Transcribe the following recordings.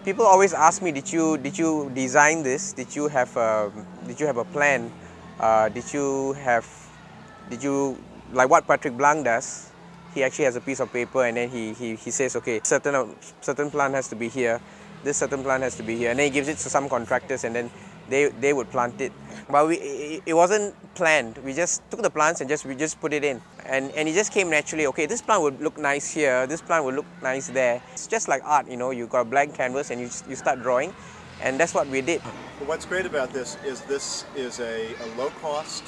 People always ask me, did you design this? Did you have a plan? Did you like what Patrick Blanc does? He actually has a piece of paper and then he says, okay, certain plant has to be here, this certain plant has to be here, and then he gives it to some contractors and then they would plant it. But it wasn't planned. We just took the plants and we just put it in, and it just came naturally. Okay, this plant would look nice here, this plant would look nice there. It's just like art, you got a blank canvas and you start drawing, and that's what we did. What's great about this is a low-cost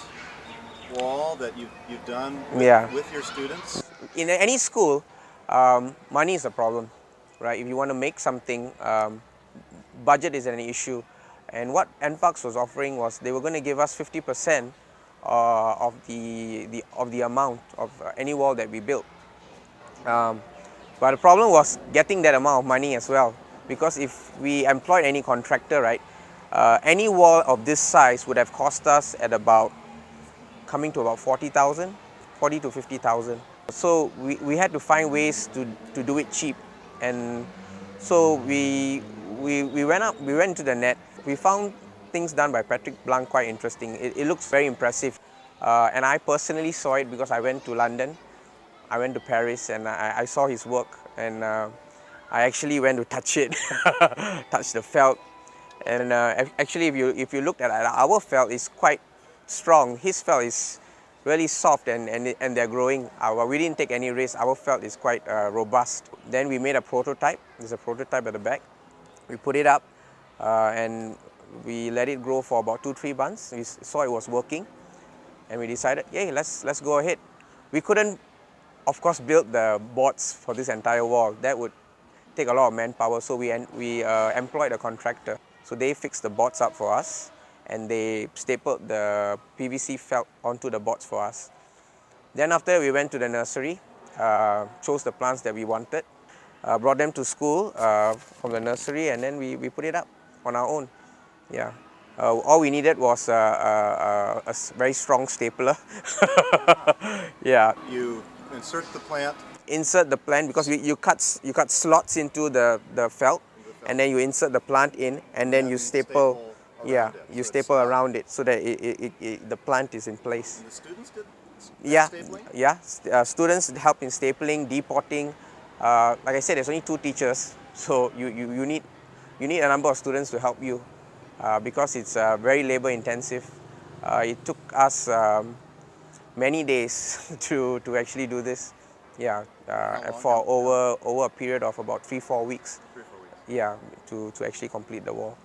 wall that you've done with your students. In any school, money is a problem, right? If you want to make something, budget is an issue. And what NParks was offering was they were going to give us 50% of the amount of any wall that we built. But the problem was getting that amount of money as well, because if we employed any contractor, right, any wall of this size would have cost us at coming to about 40,000, 40 to 50,000. So we had to find ways to do it cheap, and so we went into the net. We found things done by Patrick Blanc quite interesting. It looks very impressive, and I personally saw it because I went to London, I went to Paris, and I saw his work, and I actually went to touch it, touch the felt, and actually if you looked at our felt, it's quite strong. His felt is really soft and they're growing. We didn't take any risk. Our felt is quite robust. Then we made a prototype. There's a prototype at the back. We put it up and we let it grow for about 2-3 months. We saw it was working, and we decided, yeah, let's go ahead. We couldn't, of course, build the boards for this entire wall. That would take a lot of manpower, so we employed a contractor. So they fixed the boards up for us, and they stapled the PVC felt onto the boards for us. Then after, we went to the nursery, chose the plants that we wanted, brought them to school from the nursery, and then we put it up on our own. Yeah. All we needed was a very strong stapler. Yeah. You insert the plant? Insert the plant because you cut slots into the felt, and then you insert the plant in, and then you staple. Yeah, you staple around it so that the plant is in place. And the students did stapling? Yeah. Students help in stapling, depotting. Like I said, there's only 2 teachers, so you need a number of students to help you because it's very labor intensive. It took us many days to actually do this. Yeah, for over a period of about 3-4 weeks. 3 or 4 weeks. Yeah, to actually complete the wall.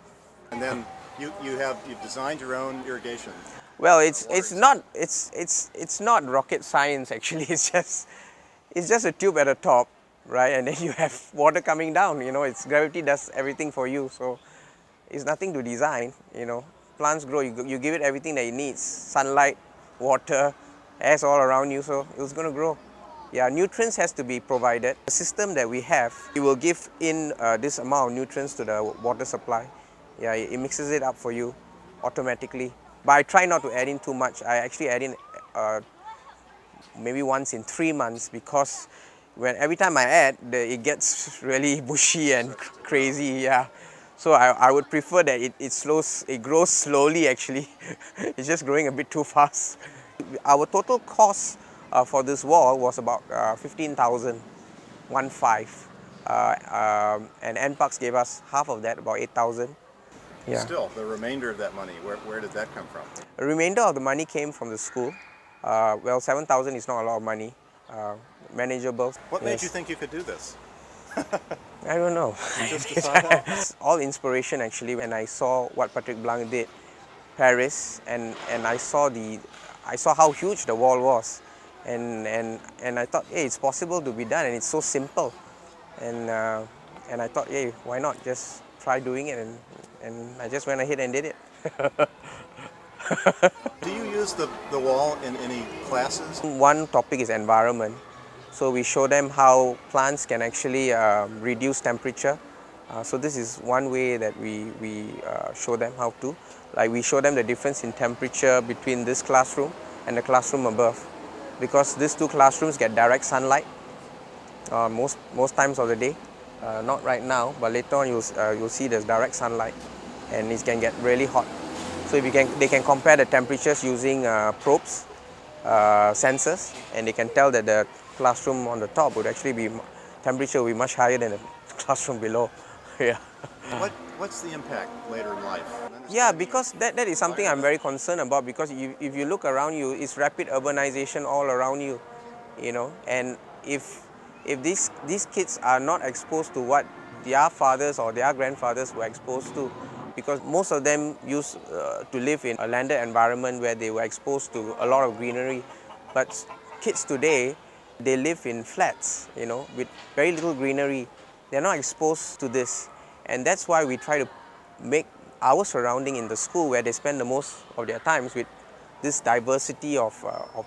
And then you've designed your own irrigation. Well, it's not rocket science actually. It's just a tube at the top, right? And then you have water coming down. It's gravity does everything for you. So it's nothing to design. Plants grow. You give it everything that it needs: sunlight, water, air's all around you. So it's going to grow. Yeah, nutrients has to be provided. The system that we have, it will give in this amount of nutrients to the water supply. Yeah, it mixes it up for you automatically. But I try not to add in too much. I actually add in maybe once in 3 months, because every time I add, it gets really bushy and crazy. Yeah, so I would prefer that it grows slowly. Actually, it's just growing a bit too fast. Our total cost for this wall was about 15,000, 1.5, and NParks gave us half of that, about 8,000. Yeah. Still, the remainder of that money, where did that come from? The remainder of the money came from the school. Well, 7,000 is not a lot of money, manageable. What made you think you could do this? I don't know. You just decided? It's all inspiration actually. When I saw what Patrick Blanc did, Paris, and I saw how huge the wall was, and I thought, hey, it's possible to be done, and it's so simple, and I thought, hey, why not just try doing it, and I just went ahead and did it. Do you use the wall in any classes? One topic is environment. So we show them how plants can actually reduce temperature. So this is one way that we show them how to. Like we show them the difference in temperature between this classroom and the classroom above. Because these 2 classrooms get direct sunlight most times of the day. not right now, but later on you'll see there's direct sunlight, and it can get really hot. So if they can compare the temperatures using probes, sensors, and they can tell that the classroom on the top would actually be temperature will be much higher than the classroom below. Yeah. What's the impact later in life? Yeah, because that is something I'm very concerned about, because if you look around you, it's rapid urbanization all around you, and if these kids are not exposed to what their fathers or their grandfathers were exposed to, because most of them used to live in a landed environment where they were exposed to a lot of greenery, but kids today, they live in flats, with very little greenery. They're not exposed to this, and that's why we try to make our surrounding in the school, where they spend the most of their times, with this diversity of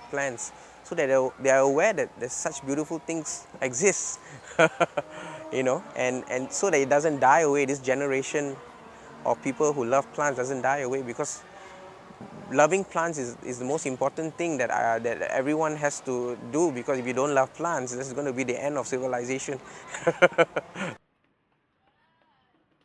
plants, so that they are aware that there's such beautiful things exist, and so that it doesn't die away. This generation of people who love plants doesn't die away, because loving plants is the most important thing that everyone has to do, because if you don't love plants, this is going to be the end of civilization.